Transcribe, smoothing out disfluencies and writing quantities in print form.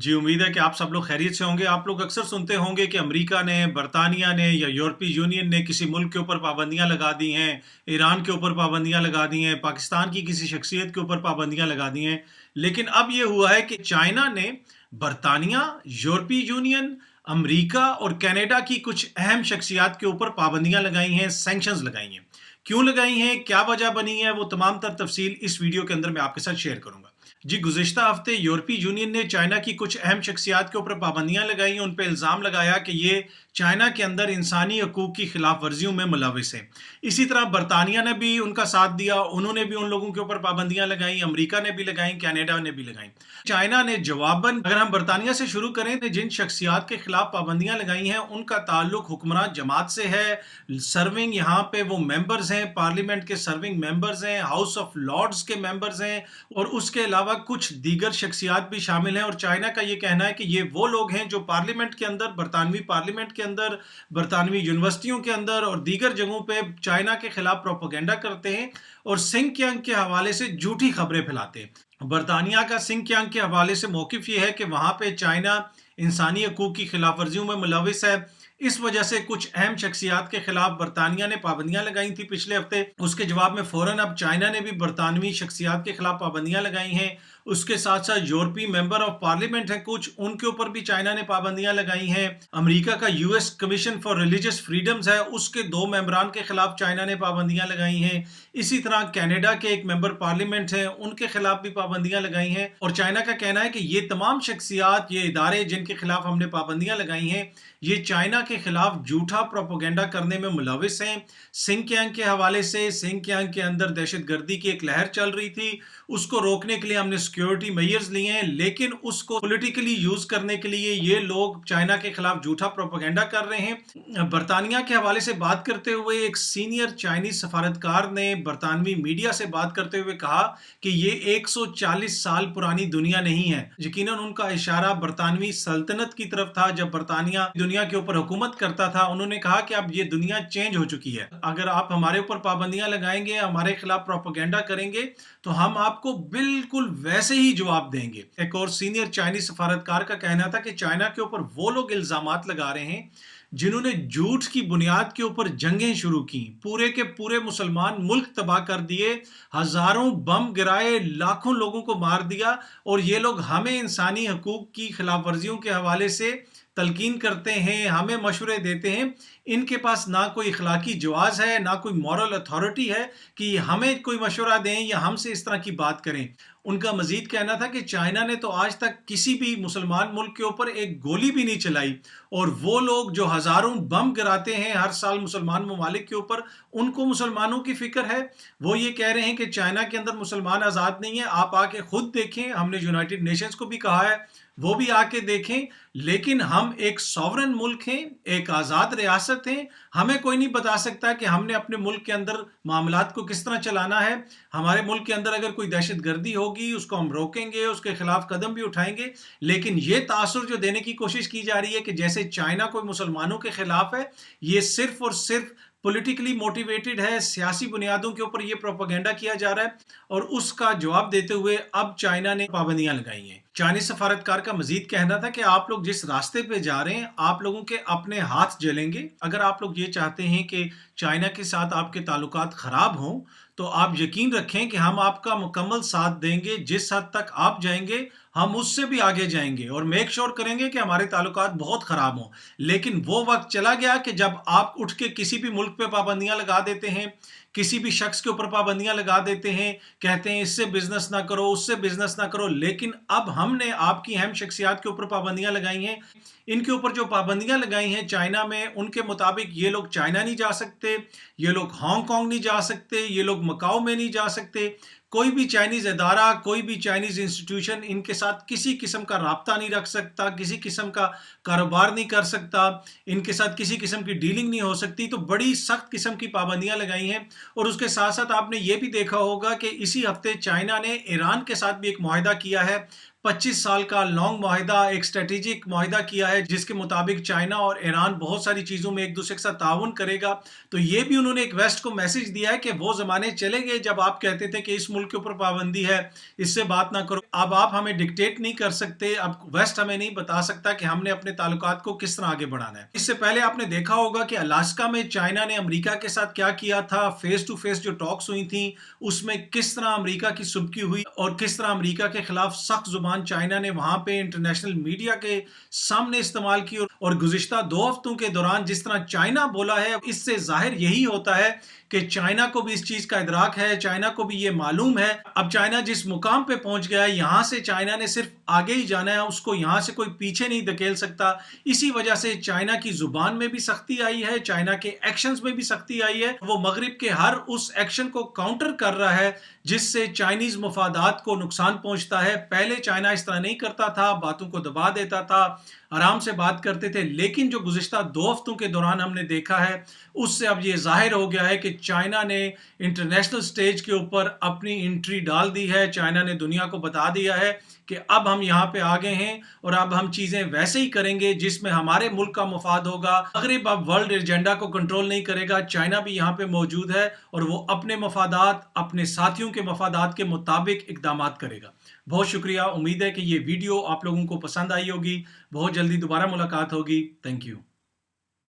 जी, उम्मीद है कि आप सब लोग खैरियत से होंगे। आप लोग अक्सर सुनते होंगे कि अमेरिका ने, बरतानिया ने या यूरोपीय यूनियन ने किसी मुल्क के ऊपर पाबंदियाँ लगा दी हैं, ईरान के ऊपर पाबंदियाँ लगा दी हैं, पाकिस्तान की किसी शख्सियत के ऊपर पाबंदियाँ लगा दी हैं। लेकिन अब ये हुआ है कि चाइना ने बरतानिया, यूरोपीय यूनियन, अमेरिका और कनाडा की कुछ अहम शख्सियात के ऊपर पाबंदियाँ लगाई हैं, सैंक्शंस लगाई हैं। क्यों लगाई हैं, क्या वजह बनी है, वो तमाम तर तफसील इस वीडियो के अंदर मैं आपके साथ शेयर करूँगा। जी, गुज़िश्ता हफ़्ते यूरोपीय यूनियन ने चाइना की कुछ अहम शख्सियात के ऊपर पाबंदियाँ लगाई, उन पे इल्ज़ाम लगाया कि ये चाइना के अंदर इंसानी हकूक़ की खिलाफ वर्जियों में मुलविस हैं। इसी तरह बरतानिया ने भी उनका साथ दिया, उन्होंने भी उन लोगों के ऊपर पाबंदियाँ लगाई, अमेरिका ने भी लगाई, कनाडा ने भी लगाई। चाइना ने जवाबन, अगर हम बरतानिया से शुरू करें, तो जिन शख्सियात के खिलाफ पाबंदियाँ लगाई हैं उनका ताल्लुक हुक्मरान जमात से है। सर्विंग यहाँ पे वो मेंबर्स हैं, पार्लियामेंट के सर्विंग मेंबर्स हैं, हाउस ऑफ लॉर्ड्स के मेंबर्स हैं और उसके अलावा कुछ दीगर शख्सियात भी शामिल हैं। और चाइना का ये कहना है कि ये वो लोग हैं जो पार्लियामेंट के अंदर, बरतानवी पार्लियामेंट के अंदर, बरतानवी यूनिवर्सिटियों के अंदर और दीगर जगहों पे चाइना के खिलाफ प्रोपेगेंडा करते हैं और सिंकियांग के हवाले से झूठी खबरें फैलाते हैं। बरतानिया का सिंकियांग के हवाले से मौकिफ ये है कि वहाँ पे चाइना इंसानी हकूक़ की खिलाफ वर्जियों में मुलविस है। इस वजह से कुछ अहम शख्सियात के खिलाफ बरतानिया ने पाबंदियां लगाई थी पिछले हफ्ते। उसके जवाब में फौरन अब चाइना ने भी बरतानवी शख्सियात के खिलाफ पाबंदियां लगाई हैं। उसके साथ साथ यूरोपीय मेंबर ऑफ पार्लियामेंट हैं कुछ, उनके ऊपर भी चाइना ने पाबंदियां लगाई हैं। अमेरिका का US commission for religious freedoms है, उसके 2 मेंबरान के खिलाफ चाइना ने पाबंदियां लगाई हैं। इसी तरह कनाडा के एक मेंबर पार्लियामेंट हैं, उनके खिलाफ भी पाबंदियां लगाई हैं। और चाइना का कहना है कि ये तमाम शख्सियात, ये इदारे जिनके खिलाफ हमने पाबंदियां लगाई हैं, ये चाइना के खिलाफ झूठा प्रोपेगेंडा करने में मुलविस हैं। सिंकियांग के हवाले से, सिंकियांग के अंदर दहशतगर्दी की एक लहर चल रही थी, उसको रोकने के लिए हमने सिक्योरिटी मेजर्स लिए हैं, लेकिन उसको पॉलिटिकली यूज करने के लिए ये लोग चाइना के खिलाफ झूठा प्रोपेगेंडा कर रहे हैं। बरतानिया के हवाले से बात करते हुए एक सीनियर चाइनीज सफारतकार ने बरतानवी मीडिया से बात करते हुए कहा कि ये 140 साल पुरानी दुनिया नहीं है। यकीनन उनका इशारा बरतानवी सल्तनत की तरफ था, जब बरतानिया दुनिया के ऊपर हुकूमत करता था। उन्होंने कहा कि अब ये दुनिया चेंज हो चुकी है, अगर आप हमारे ऊपर पाबंदियां लगाएंगे, हमारे खिलाफ प्रोपेगेंडा करेंगे, तो हम आपको बिल्कुल वैसे ही जवाब देंगे। एक और सीनियर चाइनीज सफारतकार का कहना था कि चाइना के ऊपर वो लोग इल्जामात लगा रहे हैं जिन्होंने झूठ की बुनियाद के ऊपर जंगें शुरू की, पूरे के पूरे मुसलमान मुल्क तबाह कर दिए, हजारों बम गिराए, लाखों लोगों को मार दिया। और ये लोग हमें इंसानी हकूक की खिलाफ वर्जियों के हवाले से तलकीन करते हैं, हमें मशवरे देते हैं। इनके पास ना कोई इखलाकी जवाज़ है, ना कोई मॉरल अथॉरिटी है कि हमें कोई मशवरा दें या हमसे इस तरह की बात करें। उनका मजीद कहना था कि चाइना ने तो आज तक किसी भी मुसलमान मुल्क के ऊपर एक गोली भी नहीं चलाई, और वो लोग जो हजारों बम गिराते हैं हर साल मुसलमान ममालिक के ऊपर, उनको मुसलमानों की फिक्र है। वो ये कह रहे हैं कि चाइना के अंदर मुसलमान आज़ाद नहीं है, आप आके खुद देखें, हमने यूनाइटेड नेशंस को भी कहा है, वो भी आके देखें। लेकिन हम एक सॉवरन मुल्क हैं, एक आज़ाद रियासत हैं, हमें कोई नहीं बता सकता कि हमने अपने मुल्क के अंदर मामलात को किस तरह चलाना है। हमारे मुल्क के अंदर अगर कोई दहशतगर्दी होगी, उसको हम रोकेंगे, उसके खिलाफ कदम भी उठाएंगे। लेकिन ये तासुर जो देने की कोशिश की जा रही है कि जैसे चाइना कोई मुसलमानों के खिलाफ है, ये सिर्फ और सिर्फ पॉलिटिकली मोटिवेटेड है, सियासी बुनियादों के ऊपर ये प्रोपेगेंडा किया जा रहा है। और उसका जवाब देते हुए अब चाइना ने पाबंदियां लगाई हैं। चाइनीज सफारतकार का मजीद कहना था कि आप लोग जिस रास्ते पे जा रहे हैं, आप लोगों के अपने हाथ जलेंगे। अगर आप लोग ये चाहते हैं कि चाइना के साथ आपके ताल्लुकात खराब हों, तो आप यकीन रखें कि हम आपका मुकम्मल साथ देंगे। जिस हद तक आप जाएंगे, हम उससे भी आगे जाएंगे और मेक श्योर करेंगे कि हमारे ताल्लुकात बहुत खराब हों। लेकिन वो वक्त चला गया कि जब आप उठ के किसी भी मुल्क पे पाबंदियां लगा देते हैं, किसी भी शख्स के ऊपर पाबंदियां लगा देते हैं, कहते हैं इससे बिजनेस ना करो, उससे बिजनेस ना करो। लेकिन अब हमने आपकी अहम शख्सियात के ऊपर पाबंदियां लगाई हैं। इनके ऊपर जो पाबंदियां लगाई हैं चाइना में, उनके मुताबिक ये लोग चाइना नहीं जा सकते, ये लोग हांगकांग नहीं जा सकते, ये लोग मकाओ में नहीं जा सकते। कोई भी चाइनीज इदारा, कोई भी चाइनीज इंस्टीट्यूशन इनके साथ किसी किस्म का राब्ता नहीं रख सकता, किसी किस्म का कारोबार नहीं कर सकता, इनके साथ किसी किस्म की डीलिंग नहीं हो सकती। तो बड़ी सख्त किस्म की पाबंदियां लगाई हैं। और उसके साथ साथ आपने ये भी देखा होगा कि इसी हफ्ते चाइना ने ईरान के साथ भी एक मुआहिदा किया है। 25 साल का लॉन्ग माहिदा, एक स्ट्रेटेजिक माहिदा किया है जिसके मुताबिक चाइना और ईरान बहुत सारी चीज़ों में एक दूसरे के साथ ताउन करेगा। तो ये भी उन्होंने एक वेस्ट को मैसेज दिया है कि वो ज़माने चले गए जब आप कहते थे कि इस मुल्क के ऊपर पाबंदी है, इससे बात ना करो। अब आप हमें डिक्टेट नहीं कर सकते, अब वेस्ट हमें नहीं बता सकता कि हमने अपने ताल्लुकात को किस तरह आगे बढ़ाना है। इससे पहले आपने देखा होगा कि अलास्का में चाइना ने अमेरिका के साथ क्या किया था। फेस टू फेस जो टॉक्स हुई थी उसमें किस तरह अमेरिका की सुबकी हुई और किस तरह अमेरिका के खिलाफ सख्त जुबान चाइना ने वहां पे इंटरनेशनल मीडिया के सामने इस्तेमाल की। और गुज़िश्ता 2 हफ्तों के दौरान जिस तरह चाइना बोला है, इससे जाहिर यही होता है कि चाइना को भी इस चीज का इदराक है, चाइना को भी ये मालूम है। अब चाइना जिस मुकाम पे पहुंच गया है, यहां से चाइना ने सिर्फ आगे ही जाना है, उसको यहां से कोई पीछे नहीं धकेल सकता। इसी वजह से चाइना की जुबान में भी सख्ती आई है, चाइना के एक्शंस में भी सख्ती आई है। वो मगरिब के हर उस एक्शन को काउंटर कर रहा है जिससे चाइनीज मफादात को नुकसान पहुंचता है। पहले चाइना इस तरह नहीं करता था, बातों को दबा देता था, आराम से बात करते थे, लेकिन जो गुज़िश्ता 2 हफ्तों के दौरान हमने देखा है उससे अब ये जाहिर हो गया है कि चाइना ने इंटरनेशनल स्टेज के ऊपर अपनी एंट्री डाल दी है। चाइना ने दुनिया को बता दिया है कि अब हम यहाँ पे आ गए हैं और अब हम चीज़ें वैसे ही करेंगे जिसमें हमारे मुल्क का मफाद होगा। मगरिब अब वर्ल्ड एजेंडा को कंट्रोल नहीं करेगा, चाइना भी यहाँ पे मौजूद है और वो अपने मफादात, अपने साथियों के मफादात के मुताबिक इकदामात करेगा। बहुत शुक्रिया, उम्मीद है कि ये वीडियो आप लोगों को पसंद आई होगी। बहुत जल्दी दोबारा मुलाकात होगी। Thank you.